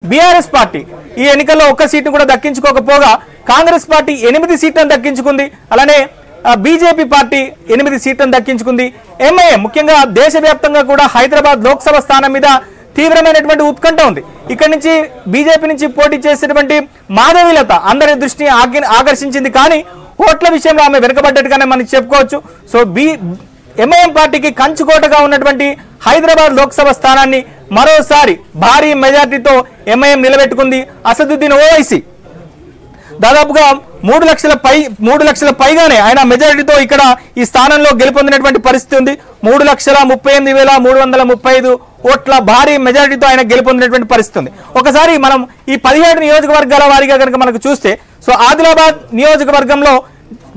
BRS party ఈ ఎన్నికల్లో ఒక్క సీటు కూడా దక్కించుకోకపోగా కాంగ్రెస్ పార్టీ 8 సీట్లను దక్కించుకుంది. అలానే బీజేపీ పార్టీ 8 సీట్లను దక్కించుకుంది. ఎంఐఎం ముఖ్యంగా దేశవ్యాప్తంగా కూడా హైదరాబాద్ లోక్సభ స్థానం మీద తీవ్రమైనటువంటి ఉత్కంఠ ఉంది. ఇక్కడి నుంచి బీజేపీ నుంచి పోటీ చేసేటువంటి మాధవీలత అందరి దృష్టిని ఆకర్షించింది. కానీ ఓట్ల విషయంలో ఆమె వెనుకబడ్డట్టుగానే మనం చెప్పుకోవచ్చు. సో ఎంఐఎం పార్టీకి కంచుకోటగా ఉన్నటువంటి హైదరాబాద్ లోక్సభ స్థానాన్ని మరోసారి భారీ మెజార్టీతో ఎంఐఎం నిలబెట్టుకుంది. అసదుద్దీన్ ఓవైసీ దాదాపుగా 3 లక్షల పైగానే ఆయన మెజారిటీతో ఇక్కడ ఈ స్థానంలో గెలుపొందినటువంటి పరిస్థితి ఉంది. 3,38,335 ఓట్ల భారీ మెజారిటీతో ఆయన గెలుపొందినటువంటి పరిస్థితి ఉంది. ఒకసారి మనం ఈ 17 నియోజకవర్గాల వారీగా కనుక మనకు చూస్తే, సో ఆదిలాబాద్ నియోజకవర్గంలో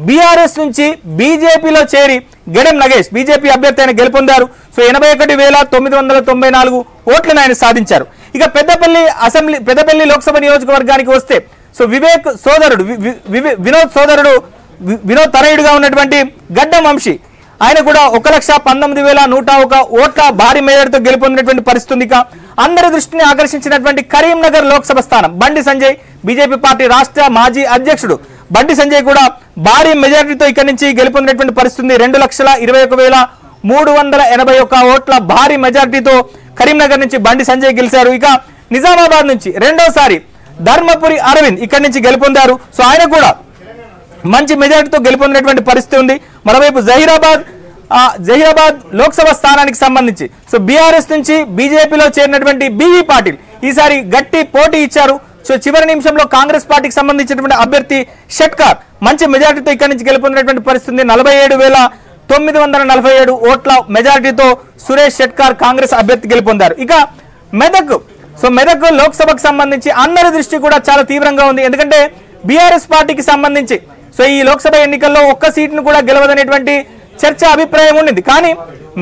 బీఆర్ఎస్ నుంచి బీజేపీలో చేరి గెడెం నగేష్ బీజేపీ అభ్యర్థి ఆయన గెలుపొందారు. సో 81,994 ఓట్లను ఆయన సాధించారు. ఇక పెద్దపల్లి లోక్సభ నియోజకవర్గానికి వస్తే, సో వినోద్ తనయుడుగా ఉన్నటువంటి గడ్డం వంశీ ఆయన కూడా 1,19,101 ఓట్ల భారీ మెజార్టీతో గెలుపొందినటువంటి పరిస్థితి. ఇక అందరి దృష్టిని ఆకర్షించినటువంటి కరీంనగర్ లోక్సభ స్థానం బండి సంజయ్ బీజేపీ పార్టీ రాష్ట్ర మాజీ అధ్యక్షుడు బండి సంజయ్ కూడా భారీ మెజార్టీతో ఇక్కడి నుంచి గెలుపొందినటువంటి పరిస్థితి. 2,21,381 ఓట్ల భారీ మెజార్టీతో కరీంనగర్ నుంచి బండి సంజయ్ గెలిచారు. ఇక నిజామాబాద్ నుంచి రెండోసారి ధర్మపురి అరవింద్ ఇక్కడి నుంచి గెలుపొందారు. సో ఆయన కూడా మంచి మెజార్టీతో గెలుపొందినటువంటి పరిస్థితి ఉంది. మరోవైపు జహీరాబాద్ లోక్సభ స్థానానికి సంబంధించి సో బీఆర్ఎస్ నుంచి బీజేపీలో చేరినటువంటి బీవీ పాటిల్ ఈసారి గట్టి పోటీ ఇచ్చారు. సో చివరి నిమిషంలో కాంగ్రెస్ పార్టీకి సంబంధించినటువంటి అభ్యర్థి షట్కార్ మంచి మెజార్టీతో ఇక్కడి నుంచి గెలుపొందినటువంటి పరిస్థితి. 47,947 ఓట్ల మెజార్టీతో సురేష్ షట్కార్ కాంగ్రెస్ అభ్యర్థి గెలుపొందారు. ఇక మెదక్ లోక్సభకు సంబంధించి అందరి దృష్టి కూడా చాలా తీవ్రంగా ఉంది. ఎందుకంటే బీఆర్ఎస్ పార్టీకి సంబంధించి సో ఈ లోక్సభ ఎన్నికల్లో ఒక్క సీటును కూడా గెలవదనేటువంటి చర్చ అభిప్రాయం ఉండింది. కానీ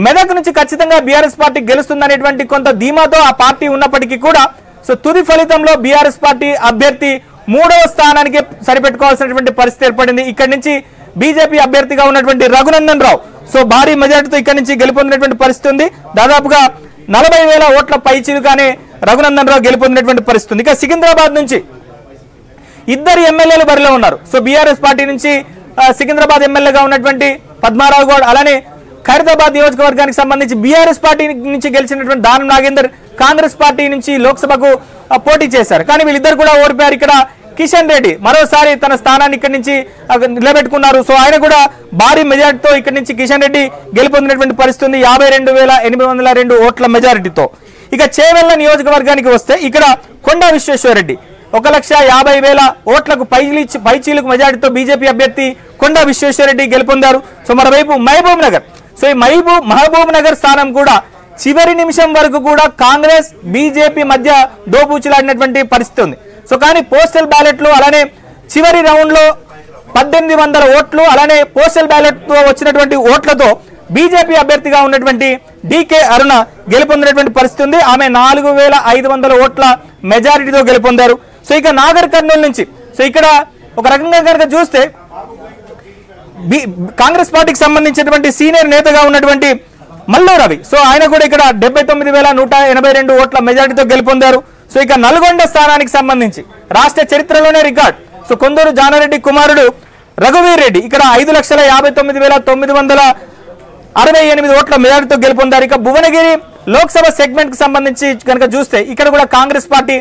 మెదక్ నుంచి ఖచ్చితంగా బీఆర్ఎస్ పార్టీ గెలుస్తుందనేటువంటి కొంత ధీమాతో ఆ పార్టీ ఉన్నప్పటికీ కూడా సో తుది ఫలితంలో బీఆర్ఎస్ పార్టీ అభ్యర్థి 3వ స్థానానికి సరిపెట్టుకోవాల్సినటువంటి పరిస్థితి ఏర్పడింది. ఇక్కడి నుంచి బీజేపీ అభ్యర్థిగా ఉన్నటువంటి రఘునందన్ రావు సో భారీ మెజార్టీతో ఇక్కడి నుంచి గెలుపొందినటువంటి పరిస్థితి ఉంది. దాదాపుగా 40,000 ఓట్ల పైచిలుగానే రఘునందన్ రావు గెలుపొందినటువంటి పరిస్థితి ఉంది. ఇక సికింద్రాబాద్ నుంచి ఇద్దరు ఎమ్మెల్యేలు బరిలో ఉన్నారు. సో బీఆర్ఎస్ పార్టీ నుంచి సికింద్రాబాద్ ఎమ్మెల్యేగా ఉన్నటువంటి పద్మారావు గౌడ్, అలానే ఖైరతాబాద్ నియోజకవర్గానికి సంబంధించి బీఆర్ఎస్ పార్టీ నుంచి గెలిచినటువంటి దానం నాగేందర్ కాంగ్రెస్ పార్టీ నుంచి లోక్సభకు పోటీ చేశారు. కానీ వీళ్ళిద్దరు కూడా ఓడిపోయారు. ఇక్కడ కిషన్ రెడ్డి మరోసారి తన స్థానాన్ని ఇక్కడి నుంచి నిలబెట్టుకున్నారు. సో ఆయన కూడా భారీ మెజార్టీతో ఇక్కడి నుంచి కిషన్ రెడ్డి గెలుపొందినటువంటి పరిస్థితి 52,802 ఓట్ల మెజారిటీతో. ఇక చేవెళ్ల నియోజకవర్గానికి వస్తే ఇక్కడ కొండా విశ్వేశ్వరరెడ్డి 1,50,000 ఓట్లకు పైచీలకు మెజార్టీతో బీజేపీ అభ్యర్థి కొండా విశ్వేశ్వరరెడ్డి గెలుపొందారు. సో మరోవైపు మహబూబ్ నగర్ సో ఈ మహబూబ్ నగర్ స్థానం కూడా చివరి నిమిషం వరకు కూడా కాంగ్రెస్ బీజేపీ మధ్య దోబూచులాడినటువంటి పరిస్థితి ఉంది. సో కానీ పోస్టల్ బ్యాలెట్లు అలానే చివరి రౌండ్ లో 1,800 ఓట్లు అలానే పోస్టల్ బ్యాలెట్ తో వచ్చినటువంటి ఓట్లతో బీజేపీ అభ్యర్థిగా ఉన్నటువంటి డికే అరుణ గెలుపొందినటువంటి పరిస్థితి ఉంది. ఆమె 4,500 ఓట్ల మెజారిటీతో గెలుపొందారు. సో ఇక నాగర్ కర్నూలు నుంచి సో ఇక్కడ ఒక రకంగా కనుక చూస్తే కాంగ్రెస్ పార్టీకి సంబంధించినటువంటి సీనియర్ నేతగా ఉన్నటువంటి మల్లు రవి సో ఆయన కూడా ఇక్కడ 79,182 ఓట్ల మెజారిటీతో గెలుపొందారు. సో ఇక నల్గొండ స్థానానికి సంబంధించి రాష్ట్ర చరిత్రలోనే రికార్డ్ సో కొందూరు జానారెడ్డి కుమారుడు రఘువీర్ రెడ్డి ఇక్కడ 5,59,968 ఓట్ల మెజారిటీతో గెలుపొందారు. ఇక భువనగిరి లోక్సభ సెగ్మెంట్ కి సంబంధించి కనుక చూస్తే ఇక్కడ కూడా కాంగ్రెస్ పార్టీ